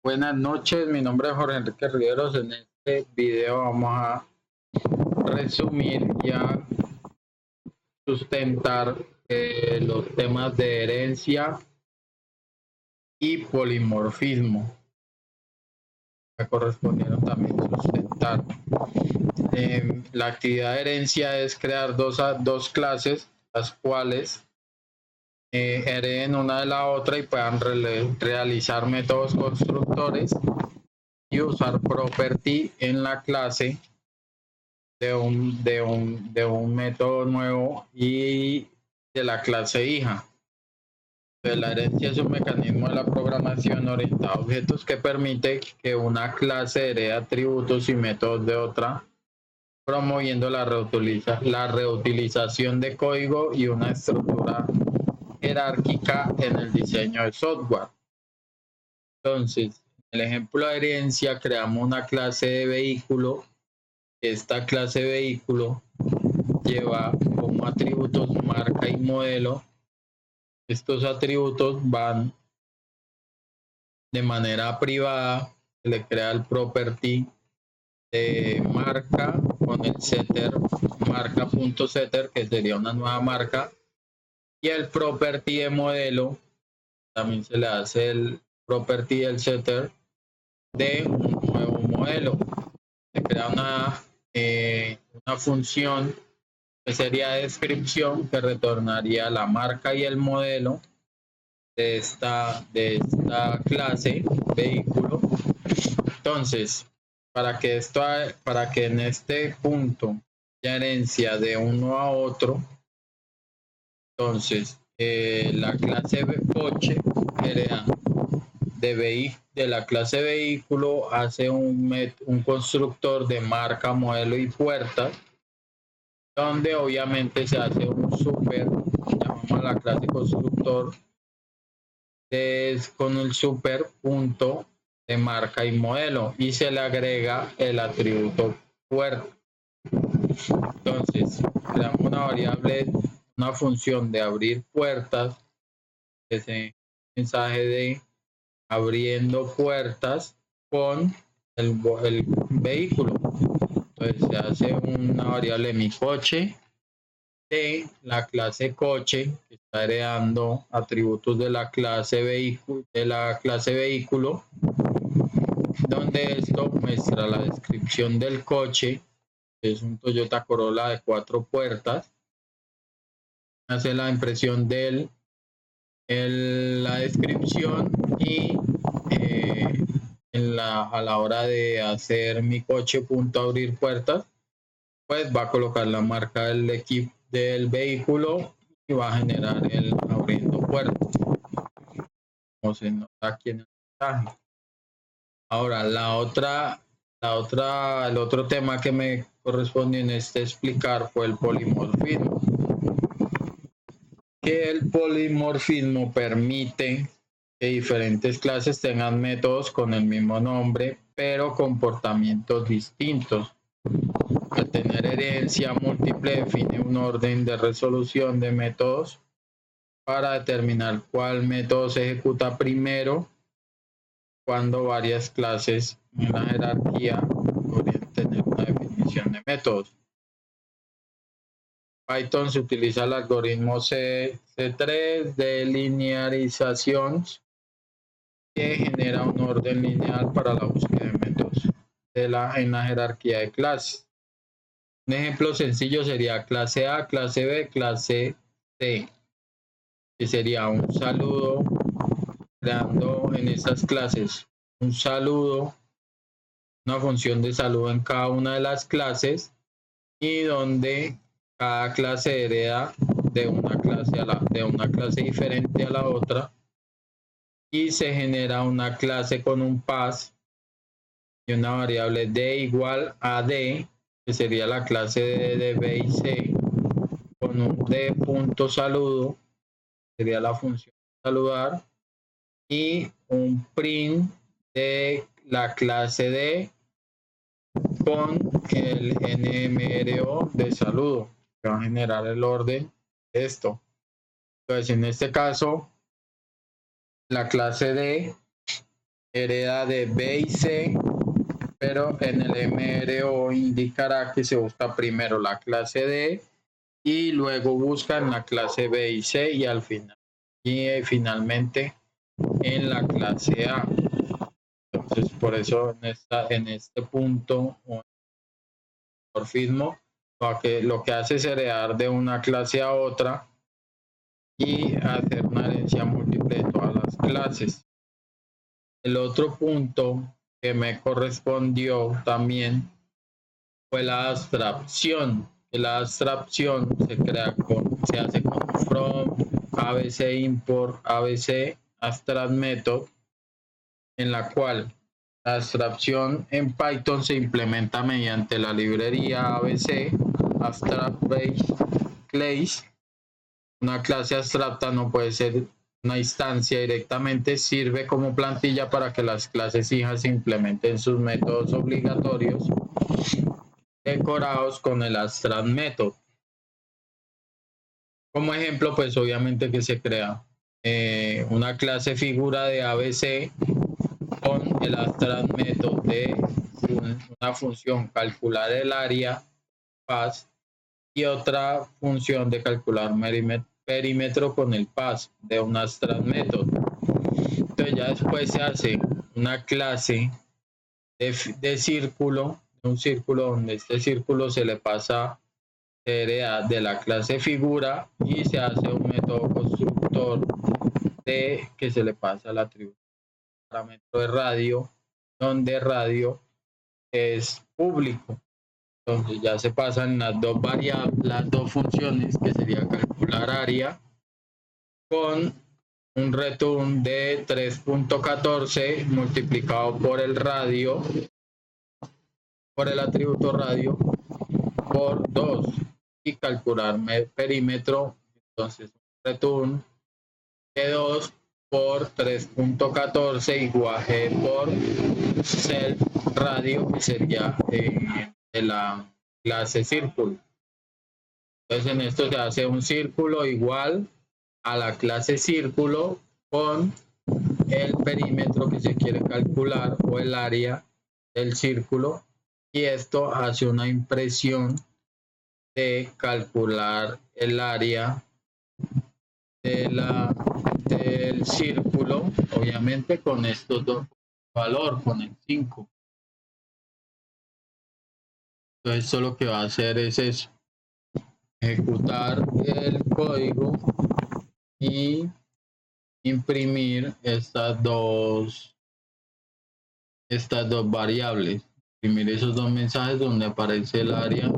Buenas noches, mi nombre es Jorge Enrique Riveros. En este video vamos a resumir y a sustentar los temas de herencia y polimorfismo. Me correspondieron también sustentar. La actividad de herencia es crear dos clases, las cuales hereden una de la otra y puedan realizar métodos constructores y usar property en la clase de un método nuevo y de la clase hija. Entonces, la herencia es un mecanismo de la programación orientada a objetos que permite que una clase herede atributos y métodos de otra, promoviendo la reutilización de código y una estructura jerárquica en el diseño de software. Entonces, en el ejemplo de herencia, creamos una clase de vehículo. Esta clase de vehículo lleva como atributos marca y modelo. Estos atributos van de manera privada, se le crea el property de marca con el setter marca.setter, que sería una nueva marca, y el property de modelo también se le hace el property del setter de un nuevo modelo. Se crea una función que sería descripción, que retornaría la marca y el modelo de esta clase vehículo. Entonces, para que en este punto haya herencia de uno a otro, entonces la clase coche hereda de la clase vehículo, hace un constructor de marca, modelo y puertas, donde obviamente se hace un super, llamamos a la clase constructor, con el super punto de marca y modelo, y se le agrega el atributo puerta. Entonces, creamos una variable, una función de abrir puertas, ese mensaje de abriendo puertas con el vehículo. Entonces se hace una variable mi coche de la clase coche, que está heredando atributos de la clase vehículo, donde esto muestra la descripción del coche, que es un Toyota Corolla de 4 puertas. Hace la impresión de la descripción y a la hora de hacer mi coche punto abrir puertas, pues va a colocar la marca del equipo del vehículo y va a generar el abriendo puertas, como se nota aquí en el mensaje. Ahora, el otro tema que me correspondió en explicar fue el polimorfismo. Que el polimorfismo permite que diferentes clases tengan métodos con el mismo nombre, pero comportamientos distintos. Al tener herencia múltiple, define un orden de resolución de métodos para determinar cuál método se ejecuta primero cuando varias clases en la jerarquía podrían tener una definición de métodos. Python se utiliza el algoritmo C3 de linearización, que genera un orden lineal para la búsqueda de métodos en la jerarquía de clases. Un ejemplo sencillo sería clase A, clase B, clase C, que sería un saludo, creando en estas clases un saludo, una función de saludo en cada una de las clases, y donde cada clase hereda de una clase diferente a la otra, y se genera una clase con un pass y una variable d igual a d, que sería la clase de b y c, con un d punto saludo, sería la función saludar, y un print de la clase d con el nmro de saludo, que va a generar el orden de esto. Entonces, en este caso, la clase d hereda de B y C, pero en el MRO indicará que se busca primero la clase D y luego buscan la clase B y C y al final y finalmente en la clase A. Entonces por eso en este punto un morfismo lo que hace es heredar de una clase a otra y hacer una herencia múltiple de todas las clases. El otro punto que me correspondió también fue la abstracción. La abstracción se hace con from, abc import, abc abstract method, en la cual la abstracción en Python se implementa mediante la librería abc abstract base class. Una clase abstracta no puede ser una instancia directamente, sirve como plantilla para que las clases hijas implementen sus métodos obligatorios decorados con el abstract method. Como ejemplo, pues obviamente que se crea una clase figura de ABC con el abstract method de una función calcular el área path y otra función de calcular perímetro con el path de un abstract method. Entonces ya después se hace una clase de círculo, un círculo donde este círculo se le pasa de la clase figura y se hace un método constructor de que se le pasa al atributo parámetro de radio, donde radio es público. Entonces ya se pasan las dos variables, las dos funciones que sería calcular área con un return de 3.14 multiplicado por el radio, por el atributo radio, por 2 y calcular perímetro. Entonces return de 2 por 3.14 igual por self radio, que sería de la clase círculo. Entonces en esto se hace un círculo igual a la clase círculo con el perímetro que se quiere calcular o el área del círculo, y esto hace una impresión de calcular el área del círculo, obviamente con estos dos valor, con el 5. Entonces esto lo que va a hacer es eso, ejecutar el código y imprimir estas dos variables, imprimir esos dos mensajes donde aparece el área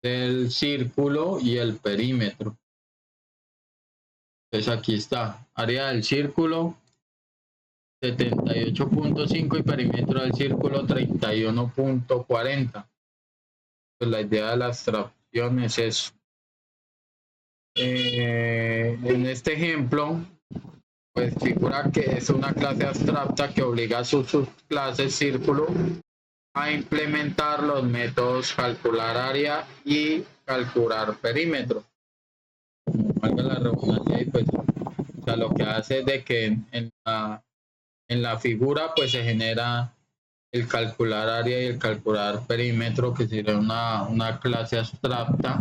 del círculo y el perímetro. Entonces aquí está, área del círculo 78.5 y perímetro del círculo 31.40. Pues la idea de la abstracción es eso. En este ejemplo, pues figura que es una clase abstracta que obliga a sus subclases círculo a implementar los métodos calcular área y calcular perímetro. Valga la redundancia, y pues, o sea, lo que hace es de que en la figura pues se genera el calcular área y el calcular perímetro, que sería una clase abstracta,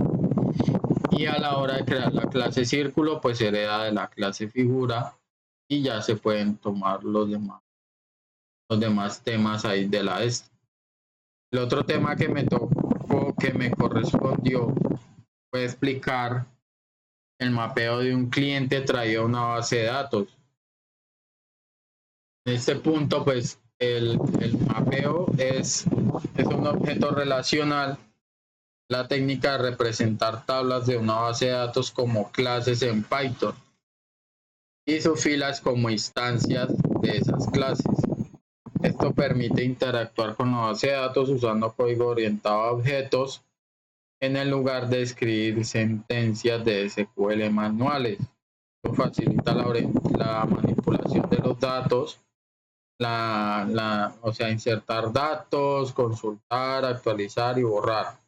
y a la hora de crear la clase círculo pues se hereda de la clase figura y ya se pueden tomar los demás temas ahí de la este. El otro tema que me tocó, que me correspondió, fue explicar el mapeo de un cliente traído a una base de datos. En este punto, pues el mapeo es un objeto relacional, la técnica de representar tablas de una base de datos como clases en Python y sus filas como instancias de esas clases. Esto permite interactuar con la base de datos usando código orientado a objetos en el lugar de escribir sentencias de SQL manuales. Esto facilita la manipulación de los datos, o sea, insertar datos, consultar, actualizar y borrar.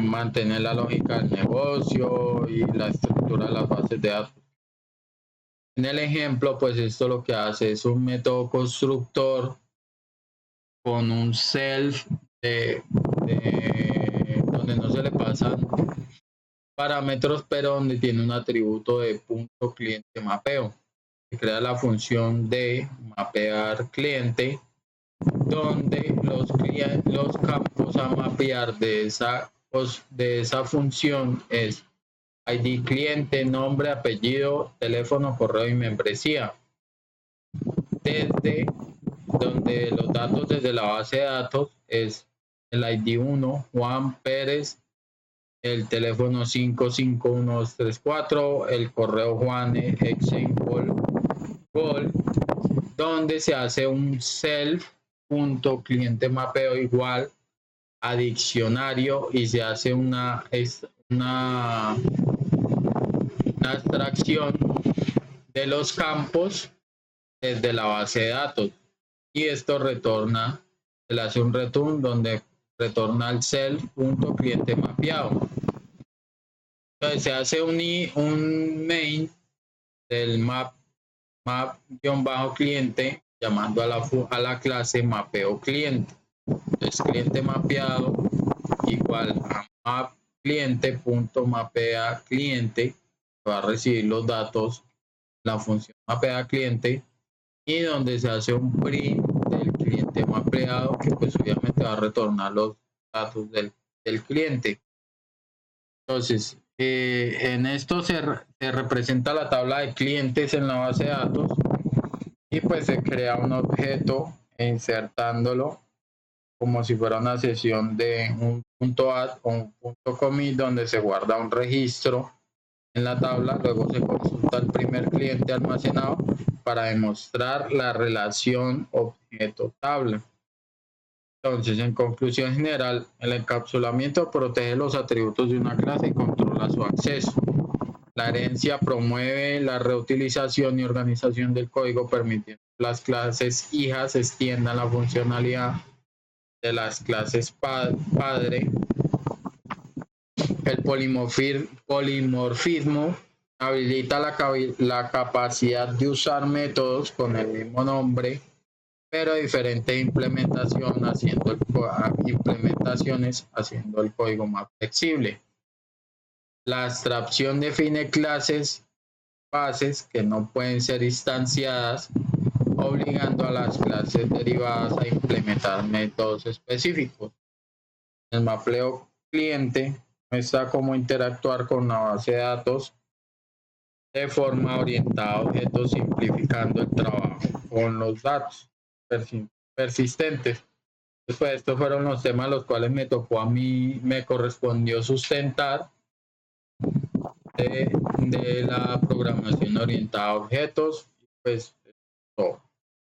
Mantener la lógica del negocio y la estructura de las bases de datos. En el ejemplo, pues esto lo que hace es un método constructor con un self donde no se le pasan parámetros, pero donde tiene un atributo de punto cliente mapeo. Se crea la función de mapear cliente, donde los campos a mapear de esa función es ID cliente, nombre, apellido, teléfono, correo y membresía. Desde donde los datos desde la base de datos es el ID 1, Juan Pérez, el teléfono 551-234, el correo Juane, Gol, donde se hace un self.cliente mapeo igual a diccionario y se hace una abstracción de los campos desde la base de datos. Y esto retorna, se le hace un return donde retorna el self.cliente mapeado. Entonces se hace un main del map-cliente llamando a la clase mapeo cliente. Entonces cliente mapeado igual a map cliente.mapea cliente, va a recibir los datos, la función mapea cliente, y donde se hace un print del cliente mapeado que pues obviamente va a retornar los datos del cliente. Entonces, en esto se representa la tabla de clientes en la base de datos y pues se crea un objeto insertándolo como si fuera una sesión de un punto add o un punto commit donde se guarda un registro en la tabla, luego se consulta el primer cliente almacenado para demostrar la relación objeto-tabla. Entonces, en conclusión general, el encapsulamiento protege los atributos de una clase y controla su acceso. La herencia promueve la reutilización y organización del código, permitiendo que las clases hijas extiendan la funcionalidad de las clases padre. El polimorfismo habilita la capacidad de usar métodos con el mismo nombre, pero diferentes implementaciones haciendo el código más flexible. La abstracción define clases bases que no pueden ser instanciadas, obligando a las clases derivadas a implementar métodos específicos. El mapeo cliente muestra cómo interactuar con una base de datos de forma orientada a objetos, simplificando el trabajo con los datos persistentes. Pues estos fueron los temas los cuales me correspondió sustentar de la programación orientada a objetos. Pues todo.